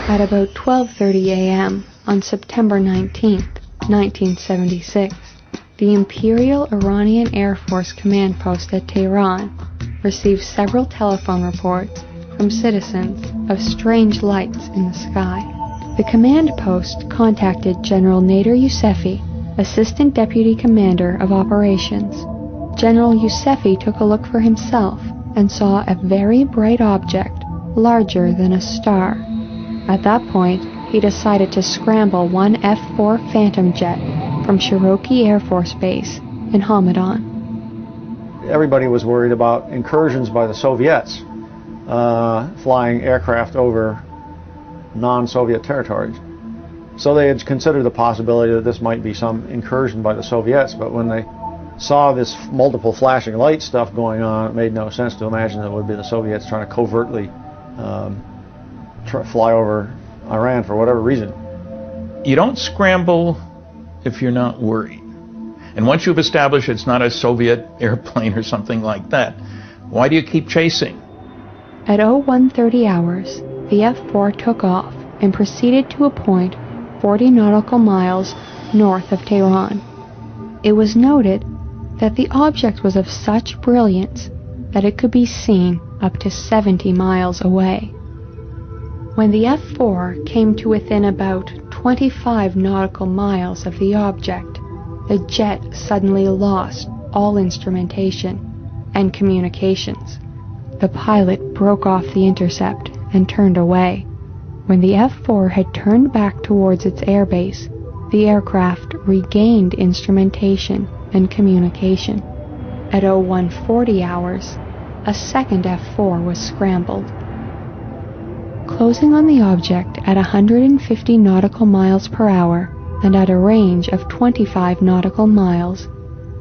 At about 12:30 a.m. on September 19, 1976, the Imperial Iranian Air Force command post at Tehran received several telephone reports from citizens of strange lights in the sky. The command post contacted General Nader Yousefi, Assistant Deputy Commander of Operations. General Yousefi took a look for himself and saw a very bright object larger than a star. At that point, he decided to scramble one F-4 Phantom jet from Cherokee Air Force Base in Hamadan. Everybody was worried about incursions by the Soviets flying aircraft over non-Soviet territories. So they had considered the possibility that this might be some incursion by the Soviets, but when they saw this multiple flashing light stuff going on, it made no sense to imagine that it would be the Soviets trying to covertly fly over Iran for whatever reason. You don't scramble if you're not worried. And once you've established it's not a Soviet airplane or something like that, why do you keep chasing? At 01:30 hours, the F-4 took off and proceeded to a point 40 nautical miles north of Tehran. It was noted that the object was of such brilliance that it could be seen up to 70 miles away. When the F-4 came to within about 25 nautical miles of the object, the jet suddenly lost all instrumentation and communications. The pilot broke off the intercept and turned away. When the F-4 had turned back towards its airbase, the aircraft regained instrumentation and communication. At 01:40 hours, a second F-4 was scrambled. Closing on the object at 150 nautical miles per hour and at a range of 25 nautical miles,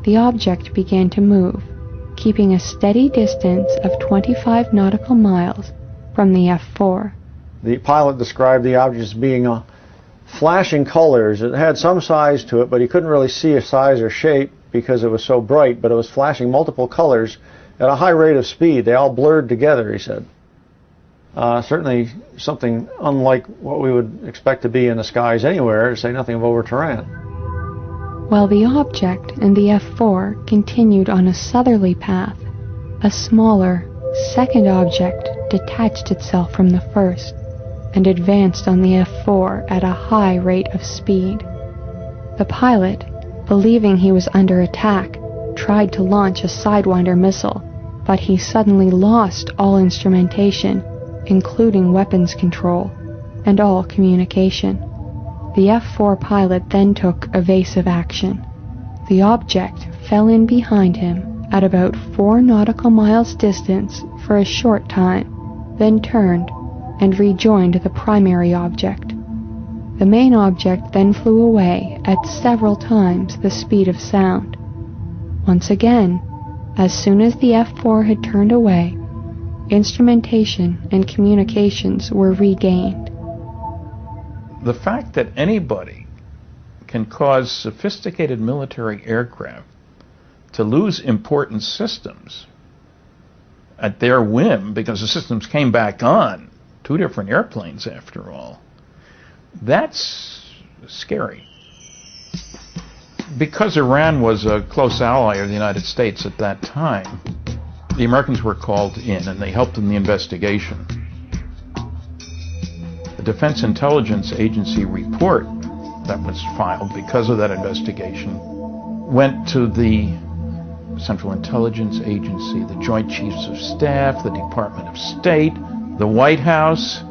the object began to move, keeping a steady distance of 25 nautical miles from the F-4. The pilot described the object as being flashing colors. It had some size to it, but he couldn't really see a size or shape because it was so bright, but it was flashing multiple colors at a high rate of speed. They all blurred together, he said. Certainly something unlike what we would expect to be in the skies anywhere, to say nothing of over Tehran. While the object and the F-4 continued on a southerly path, a smaller, second object detached itself from the first and advanced on the F-4 at a high rate of speed. The pilot, believing he was under attack, tried to launch a Sidewinder missile, but he suddenly lost all instrumentation, including weapons control, and all communication. The F-4 pilot then took evasive action. The object fell in behind him at about 4 nautical miles distance for a short time, then turned and rejoined the primary object. The main object then flew away at several times the speed of sound. Once again, as soon as the F-4 had turned away, instrumentation and communications were regained. The fact that anybody can cause sophisticated military aircraft to lose important systems at their whim, because the systems came back on, 2 different airplanes after all, that's scary. Because Iran was a close ally of the United States at that time, the Americans were called in and they helped in the investigation. The Defense Intelligence Agency report that was filed because of that investigation went to the Central Intelligence Agency, the Joint Chiefs of Staff, the Department of State, the White House.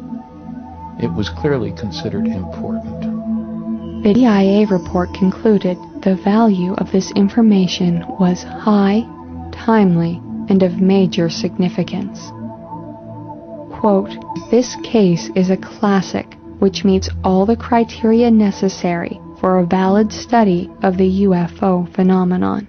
It was clearly considered important. The DIA report concluded the value of this information was high, timely, and of major significance. Quote, "This case is a classic which meets all the criteria necessary for a valid study of the UFO phenomenon."